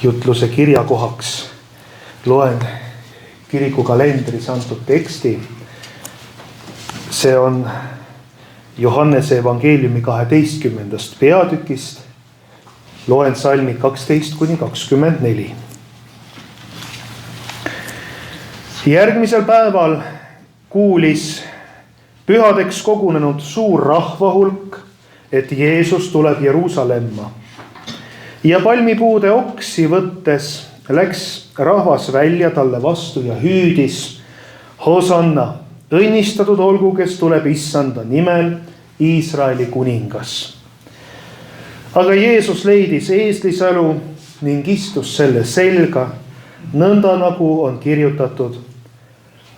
jutluse kirjakohaks loen kiriku kalendris antud teksti. See on Johannese evangeeliumi 12. peatükist. Loen salmid 12-24. Järgmisel päeval kuulis pühadeks kogunenud suur rahvahulk, et Jeesus tuleb Jeruusalemma. Ja palmipuude oksi võttes läks rahvas välja talle vastu ja hüüdis: Hosanna, õnnistatud olgu, kes tuleb Issanda nimel, Iisraeli kuningas. Aga Jeesus leidis eeslisälu ning istus selle selga, nõnda nagu on kirjutatud: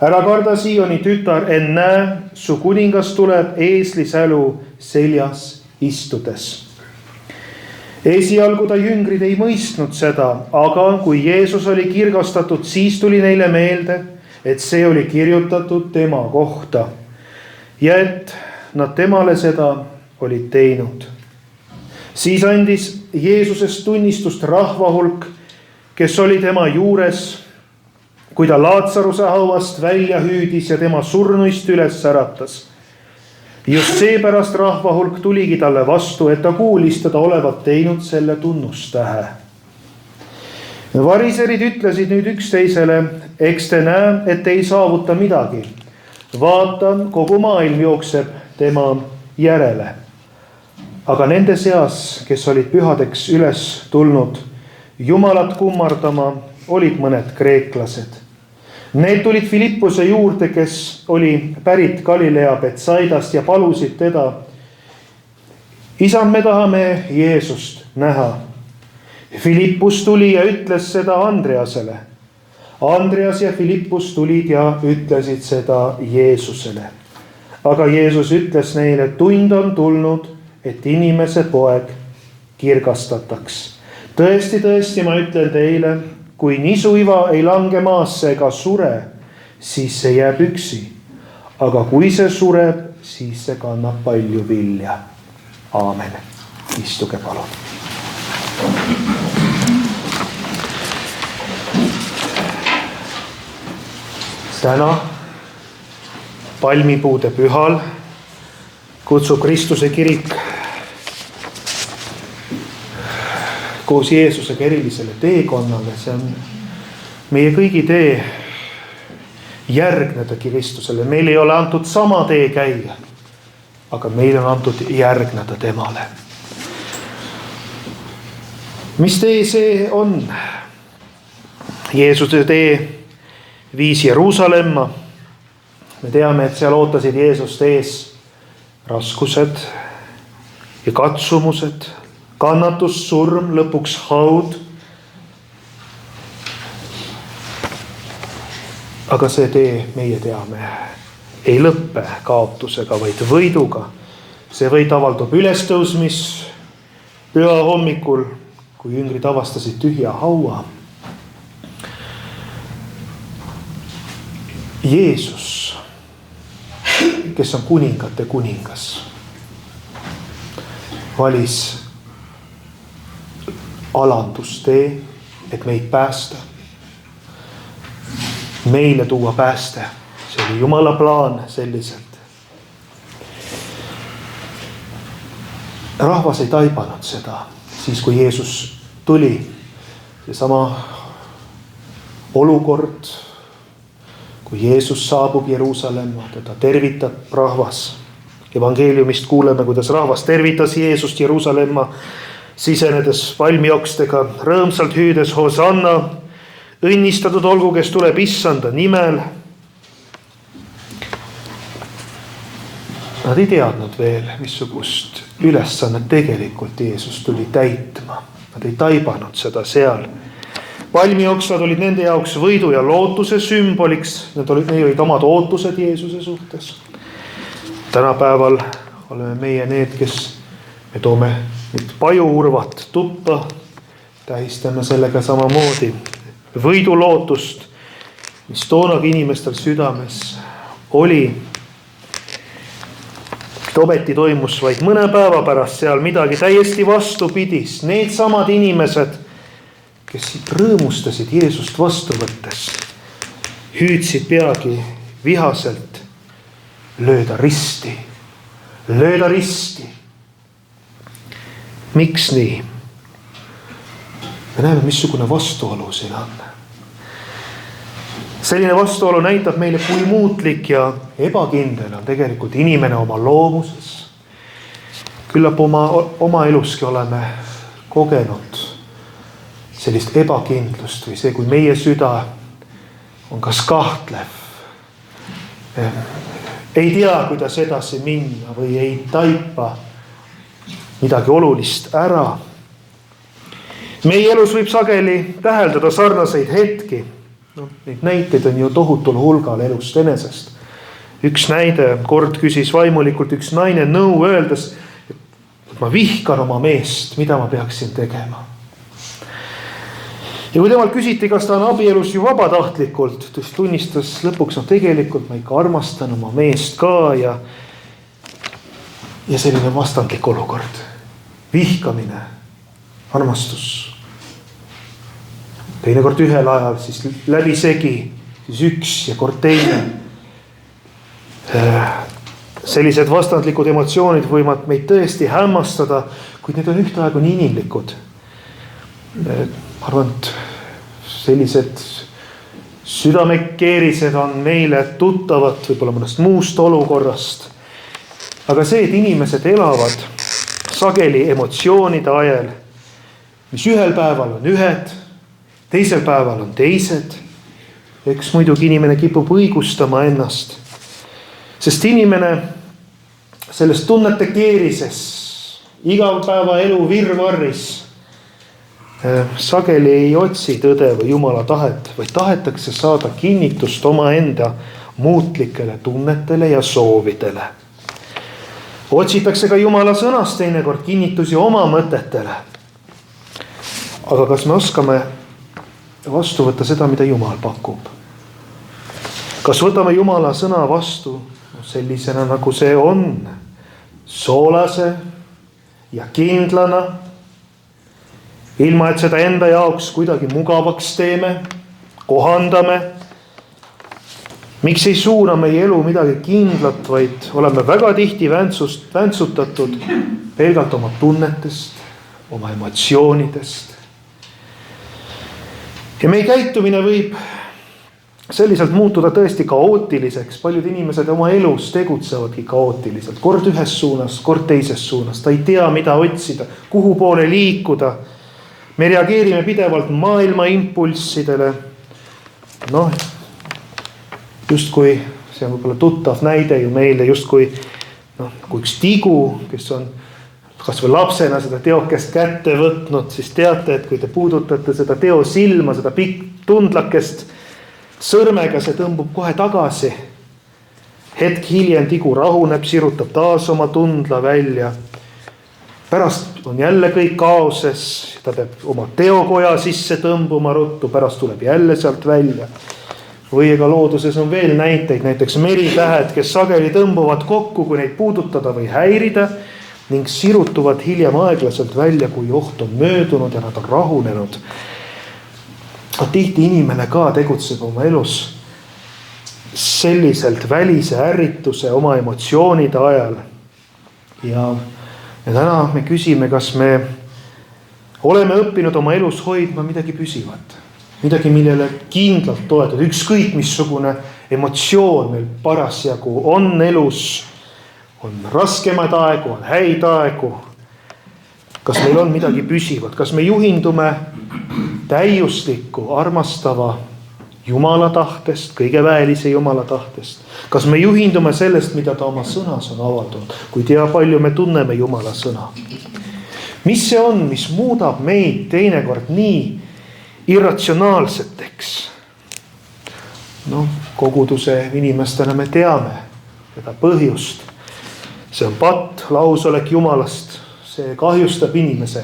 ära karda, Sioni tütar, ennäe, su kuningas tuleb eeslisälu seljas istudes. Esialgu ta jüngrid ei mõistnud seda, aga kui Jeesus oli kirgastatud, siis tuli neile meelde, et see oli kirjutatud tema kohta ja et nad temale seda olid teinud. Siis andis Jeesusest tunnistust rahvahulk, kes oli tema juures, kui ta Laatsaruse hauast välja hüüdis ja tema surnuist üles äratas. Just seepärast rahvahulk tuligi talle vastu, et ta kuulis teda olevat teinud selle tunnustähe. Variserid ütlesid nüüd üksteisele: eks te näe, et ei saavuta midagi. Vaata, kogu maailm jookseb tema järele. Aga nende seas, kes olid pühadeks üles tulnud Jumalat kummardama, olid mõned kreeklased. Need tulid Filippuse juurde, kes oli pärit Galilea Betsaidast, ja palusid teda: Isand, me tahame Jeesust näha. Filippus tuli ja ütles seda Andreasele. Andreas ja Filippus tulid ja ütlesid seda Jeesusele. Aga Jeesus ütles neile: tund on tulnud, et inimese poeg kirgastataks. Tõesti, tõesti, ma ütlen teile, kui nisuiva ei lange maasse ega sure, siis see jääb üksi. Aga kui see sureb, siis see kannab palju vilja. Aamen. Istuge palun. Täna palmipuude pühal kutsub Kristuse kirik koos Jeesusega erilisele teekonnale. See on meie kõigi tee järgneda Kristusele. Meil ei ole antud sama tee käia, aga meil on antud järgneda temale. Mis tee see on? Jeesuse tee viis Jeruusalemma. Me teame, et seal ootasid Jeesust ees raskused ja katsumused, kannatus, surm, lõpuks haud. Aga see tee, meie teame, ei lõppe kaotusega, vaid võiduga. See võit avaldub ülestõusmis püha hommikul, kui jüngrid avastasid tühja haua. Jeesus, kes on kuningate kuningas, valis alandustee, et meid päästa. Meile tuua pääste. See oli Jumala plaan selliselt. Rahvas ei taibanud seda. Siis kui Jeesus tuli, seesama olukord, kui Jeesus saabub Jeruusalemma, teda tervitab rahvas. Evangeeliumist kuuleme, kuidas rahvas tervitas Jeesust Jeruusalemma, sisenedes palmiokstega, rõõmsalt hüüdes: Hosanna, õnnistatud olgu, kes tuleb Issanda nimel. Nad ei teadnud veel, missugust ülesannet tegelikult Jeesus tuli täitma. Nad ei taibanud seda seal. Palmioksad olid nende jaoks võidu ja lootuse sümboliks. Need olid omad ootused Jeesuse suhtes. Tänapäeval oleme meie need, kes me toome nüüd pajuurvat tuppa, tähistame sellega samamoodi võidulootust, mis toonagi inimestel südames oli. Ometi toimus vaid mõne päeva pärast seal midagi täiesti vastupidist. Need samad inimesed, kes rõõmustasid Jeesust vastu võttes, hüüdsid peagi vihaselt lööda risti. Lööda risti. Miks nii? Me näeme, missugune vastuolu siin on. Selline vastuolu näitab meile, kui muutlik ja ebakindel on tegelikult inimene oma loomuses. Küllap oma eluski oleme kogenud sellist ebakindlust või see, kui meie süda on kas kahtlev, ei tea, kuidas edasi minna või ei taipa midagi olulist ära. Meie elus võib sageli täheldada sarnaseid hetki. Neid näiteid on ju tohutul hulgal elust enesest. Üks näide, kord küsis vaimulikult üks naine nõu öeldes, et ma vihkan oma meest, mida ma peaksin tegema. Ja kui temalt küsiti, kas ta on abielus ju vabatahtlikult, siis tunnistas lõpuks, tegelikult ma ikka armastan oma meest ka ja selline vastandlik olukord. Vihkamine, armastus. Teinekord ühel ajal, siis läbisegi, siis üks ja kord teine. Sellised vastandlikud emotsioonid võivad meid tõesti hämmastada, kuid need on ühtaegu nii inimlikud. Arvan, et sellised südamekeerised on meile tuttavad võib-olla mõnest muust olukorrast. Aga see, et inimesed elavad sageli emotsioonide ajal, mis ühel päeval on ühed, teisel päeval on teised. Eks muidugi inimene kipub õigustama ennast, sest inimene selles tunnete keerises, igapäeva elu virvarris sageli ei otsi tõde või Jumala tahet, vaid tahetakse saada kinnitust omaenda muutlikele tunnetele ja soovidele. Otsitakse ka Jumala sõnast teinekord kinnitusi oma mõtetele. Aga kas me oskame vastu võtta seda, mida Jumal pakub? Kas võtame Jumala sõna vastu sellisena, nagu see on, soolase ja kindlana, ilma et seda enda jaoks kuidagi mugavaks teeme, kohandame? Miks ei suuna meie elu midagi kindlat, vaid oleme väga tihti väntsutatud pelgalt oma tunnetest, oma emotsioonidest. Ja meie käitumine võib selliselt muutuda tõesti kaootiliseks. Paljud inimesed oma elus tegutsevadki kaootiliselt. Kord ühes suunas, kord teises suunas. Ta ei tea, mida otsida, kuhu poole liikuda. Me reageerime pidevalt maailma impulssidele. Justkui, see on võib-olla tuttav näide ju meile, justkui kui üks tigu, kes on kas või lapsena seda teokest kätte võtnud, siis teate, et kui te puudutate seda teo silma, seda tundlakest sõrmega, see tõmbub kohe tagasi. Hetk hiljem tigu rahuneb, sirutab taas oma tundla välja. Pärast on jälle kõik kaoses, ta peab oma teokoja sisse tõmbuma ruttu, pärast tuleb jälle sealt välja. Või ega looduses on veel näiteid, näiteks meritähed, kes sageli tõmbuvad kokku, kui neid puudutada või häirida, ning sirutuvad hiljem aeglaselt välja, kui oht on möödunud ja nad on rahunenud. Tihti inimene ka tegutseb oma elus selliselt välise ärrituse oma emotsioonide ajal. Ja täna me küsime, kas me oleme õppinud oma elus hoidma midagi püsivat, midagi, millele kindlalt toetada, ükskõik missugune emotsioon meil parasjagu on elus, on raskemaid aegu, on häid aegu. Kas meil on midagi püsivat, kas me juhindume täiusliku, armastava Jumala tahtest, kõige väelise Jumala tahtest. Kas me juhindume sellest, mida ta oma sõnas on avaldanud, kui tea palju me tunneme Jumala sõna. Mis see on, mis muudab meid teinekord nii irratsionaalseteks? Koguduse inimestena me teame seda põhjust. See on patt, lausolek Jumalast. See kahjustab inimese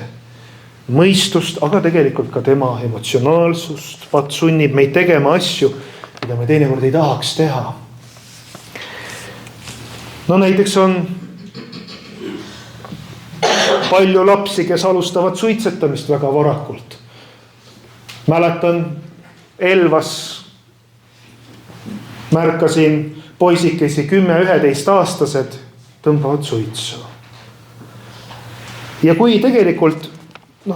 mõistust, aga tegelikult ka tema emotsionaalsust. Patt sunnib meid tegema asju, mida me teinekord ei tahaks teha. Näiteks on palju lapsi, kes alustavad suitsetamist väga varakult. Mäletan, Elvas märkasin poisikesi 10-11 aastased tõmbavad suitsu. Ja kui tegelikult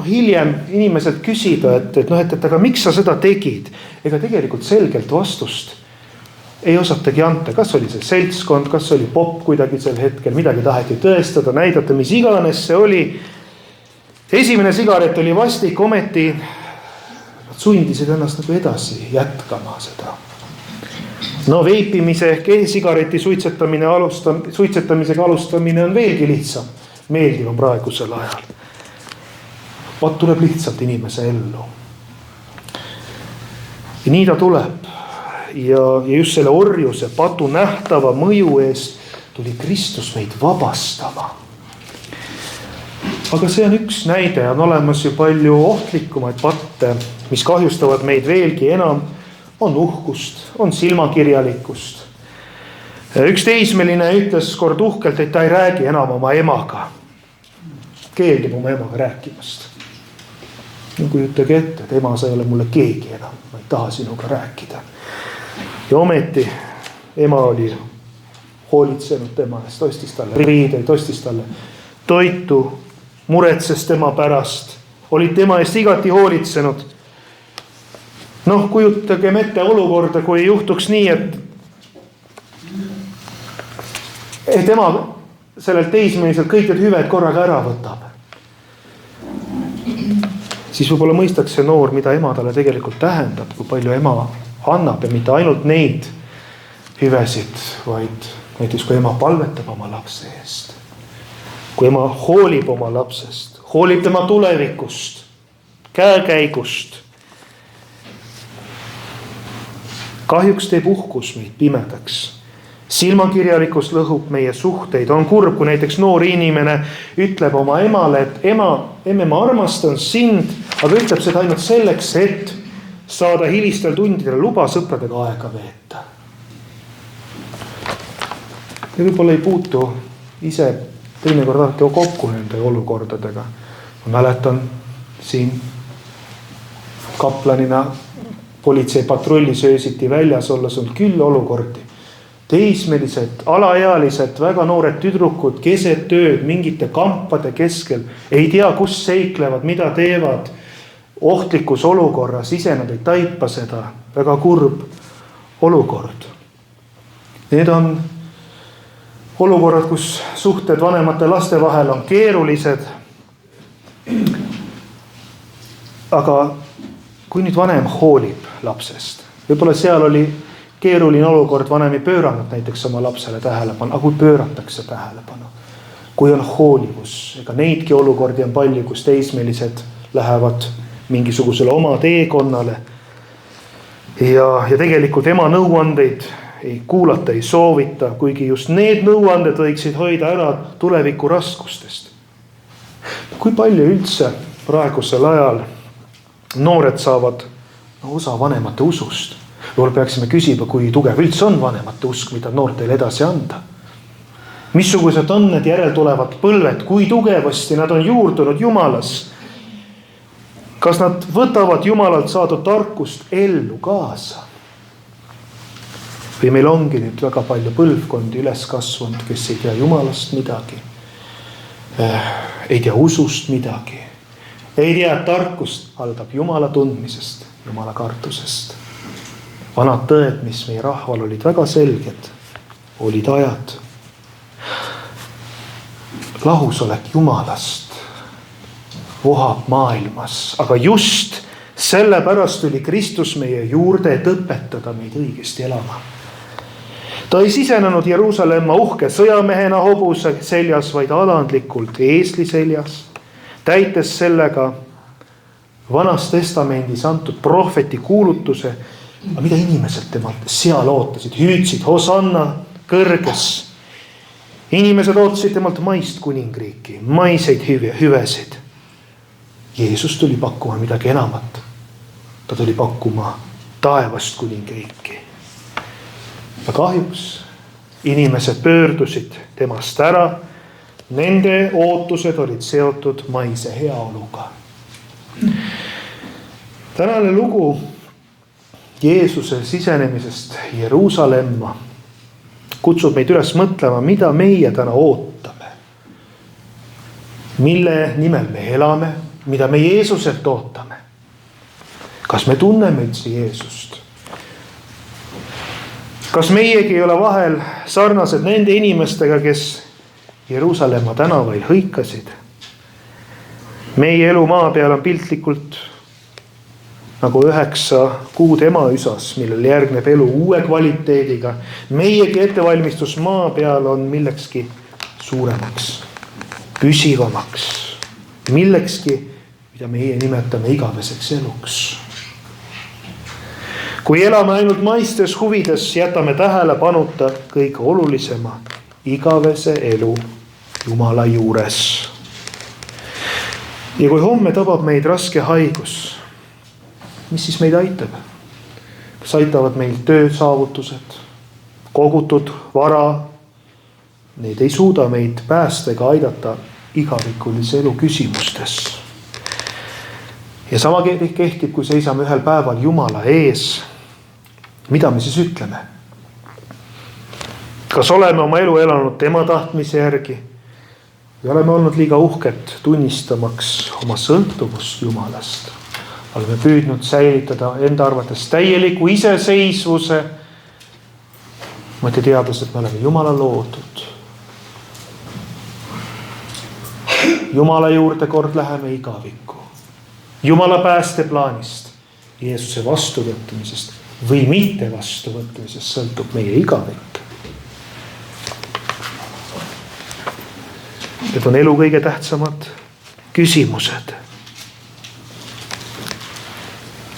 hiljem inimeselt küsida, et aga miks sa seda tegid, ega tegelikult selgelt vastust ei osatagi anda. Kas oli see seltskond, kas oli popp kuidagi sel hetkel, midagi taheti tõestada, näidata, mis iganes see oli. Esimene sigaret oli vastik, ometi nad sundisid ennast nagu edasi jätkama seda. Veipimise ehk e-sigareti suitsetamisega alustamine on veelgi lihtsam, meeldivam praegusel ajal. Vaat tuleb lihtsalt inimese ellu. Ja nii ta tuleb. Ja just selle orjuse patu nähtava mõju eest tuli Kristus meid vabastama. Aga see on üks näide, on olemas ju palju ohtlikumaid patte, mis kahjustavad meid veelgi enam. On uhkust, on silmakirjalikkust. Üks teismeline ütles kord uhkelt, et ta ei räägi enam oma emaga. Keeldib oma emaga rääkimast. Kujutage ette, et ema, sa ei ole mulle keegi enam, ma ei taha sinuga rääkida. Ja ometi ema oli hoolitsenud tema eest, ostis talle riideid, ostis talle toitu, muretses tema pärast, olid tema eest igati hoolitsenud. Kujutagem ette olukorda, kui juhtuks nii, et ema sellelt teismeliselt kõik need hüved korraga ära võtab. Siis võib-olla mõistaks see noor, mida ema talle tegelikult tähendab, kui palju ema annab ja mitte ainult neid hüvesid, vaid näiteks kui ema palvetab oma lapse eest. Kui ema hoolib oma lapsest, hoolib tema tulevikust, käekäigust. Kahjuks teeb uhkus meid pimedaks. Silmakirjalikkus lõhub meie suhteid. On kurb, kui näiteks noor inimene ütleb oma emale, et emme, ma armastan sind, aga ütleb seda ainult selleks, et saada hilistel tundidel luba sõpradega aega veeta. Ja võib-olla ei puutu ise teinekord alati kokku nende olukordadega. Ma mäletan siin kaplanina politseipatrullis öösiti väljas olles on küll olukordi. Teismelised, alaealised, väga noored tüdrukud, keset tööd, mingite kampade keskel, ei tea, kus seiklevad, mida teevad. Ohtlikus olukorras, ise nad ei taipa seda, väga kurb olukord. Need on olukorrad, kus suhted vanemate laste vahel on keerulised. Aga kui nüüd vanem hoolib lapsest, võib-olla seal oli keeruline olukord, vanem ei pööranud näiteks oma lapsele tähelepanu, aga kui pööratakse tähelepanu, kui on hoolivus, ega neidki olukordi on palju, kus teismelised lähevad mingisugusele oma teekonnale ja tegelikult ema nõuandeid ei kuulata, ei soovita, kuigi just need nõuanded võiksid hoida ära tuleviku raskustest. Kui palju üldse praegusel ajal noored saavad osa vanemate usust? Võib-olla peaksime küsima, kui tugev üldse on vanemate usk, mida noortele edasi anda. Missugused on need järeltulevad põlved, kui tugevasti nad on juurdunud Jumalas? Kas nad võtavad Jumalalt saadud tarkust ellu kaasa? Või meil ongi nüüd väga palju põlvkondi üles kasvanud, kes ei tea Jumalast midagi, ei tea usust midagi, ei tea, et tarkust aldab Jumala tundmisest, Jumala kartusest. Vanad tõed, mis meie rahval olid väga selged, olid ajad. Lahusolek Jumalast vohab maailmas, aga just sellepärast tuli Kristus meie juurde, et õpetada meid õigesti elama. Ta ei sisenenud Jeruusalemma uhke sõjamehena hobuse seljas, vaid alandlikult eesli seljas, täites sellega Vanas testamendis antud prohveti kuulutuse, aga mida inimesed temalt seal ootasid, hüüdsid Hosanna kõrges. Inimesed ootasid temalt maist kuningriiki, maiseid hüvesid. Jeesus tuli pakkuma midagi enamat. Ta tuli pakkuma taevast kuningriiki. Ja kahjuks inimesed pöördusid temast ära. Nende ootused olid seotud maise heaoluga. tänane lugu Jeesuse sisenemisest Jeruusalemma kutsub meid üles mõtlema, mida meie täna ootame. Mille nimel me elame, mida me Jeesuselt ootame. Kas me tunneme üldse Jeesust? Kas meiegi ei ole vahel sarnased nende inimestega, kes Jeruusalemma tänavail hõikasid? Meie elu maa peal on piltlikult nagu 9 kuud emaüsas, millel järgneb elu uue kvaliteediga. Meiegi ettevalmistus maa peal on millekski suuremaks, püsivamaks, millekski, mida meie nimetame igaveseks eluks. Kui elame ainult maistes huvides, jätame tähelepanuta kõige olulisema, igavese elu Jumala juures. Ja kui homme tabab meid raske haigus, mis siis meid aitab? Kas aitavad meil töösaavutused, kogutud vara? Need ei suuda meid päästa ega aidata igavikulise elu küsimustes. Ja sama kehtib, kui seisame ühel päeval Jumala ees. Mida me siis ütleme? Kas oleme oma elu elanud tema tahtmise järgi? Ja oleme olnud liiga uhked tunnistamaks oma sõltuvust Jumalast. Oleme püüdnud säilitada enda arvates täieliku iseseisvuse. Mõte teades, et me oleme Jumala loodud. Jumala juurde kord läheme igavikku. Jumala päästeplaanist, Jeesuse vastuvõtmisest või mitte vastuvõtmisest sõltub meie igavik. Need on elu kõige tähtsamad küsimused.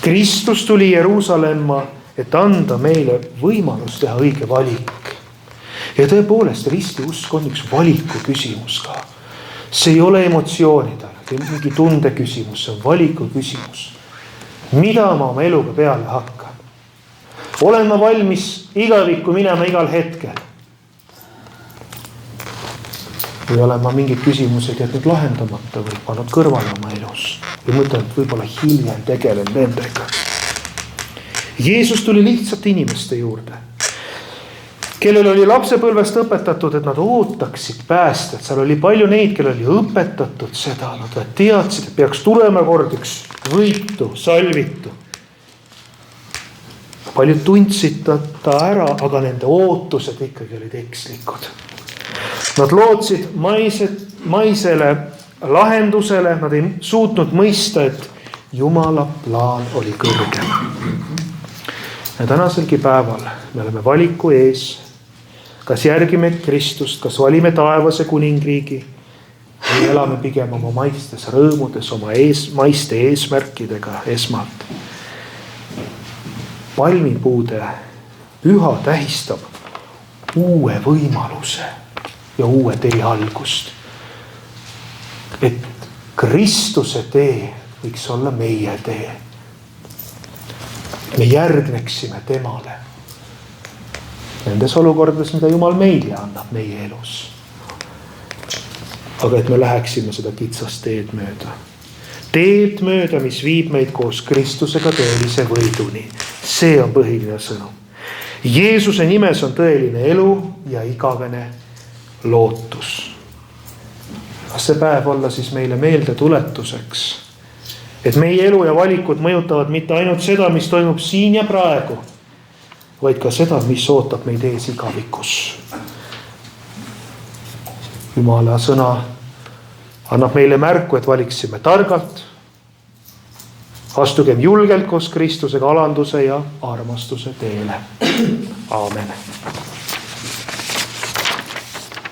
Kristus tuli Jeruusalemma, et anda meile võimalus teha õige valik. Ja tõepoolest ristiusk on üks valiku küsimus ka. See ei ole emotsioonide, mingi tunde küsimus, see on valiku küsimus. Mida ma oma eluga peale hakkan? Olen ma valmis igavikku minema igal hetkel? Või olen ma mingid küsimused jätnud lahendamata või pannud kõrvale oma elus ja mõtlen, et võib-olla hiljem tegelen nendega. Jeesus tuli lihtsalt inimeste juurde, kellel oli lapsepõlvest õpetatud, et nad ootaksid päästet. Seal oli palju neid, kellel oli õpetatud seda, nad teadsid, et peaks tulema kord üks võitu, salvitu. Paljud tundsid ta ära, aga nende ootused ikkagi olid ekslikud. Nad lootsid maisele lahendusele, nad ei suutnud mõista, et Jumala plaan oli kõrgem. Ja tänaselgi päeval me oleme valiku ees, kas järgime Kristust, kas valime taevase kuningriigi või elame pigem oma maistes rõõmudes, oma maiste eesmärkidega esmalt. Palmipuude püha tähistab uue võimaluse ja uue tee algust. Et Kristuse tee võiks olla meie tee. Me järgneksime temale nendes olukordades, mida Jumal meile annab meie elus. Aga et me läheksime seda kitsast teed mööda. Teed mööda, mis viib meid koos Kristusega tõelise võiduni. See on põhiline sõnum. Jeesuse nimes on tõeline elu ja igavene lootus. Kas see päev olla siis meile meelde tuletuseks, et meie elu ja valikud mõjutavad mitte ainult seda, mis toimub siin ja praegu, vaid ka seda, mis ootab meid ees igavikus. Jumala sõna annab meile märku, et valiksime targalt, astugem julgelt koos Kristusega alanduse ja armastuse teele. Aamen.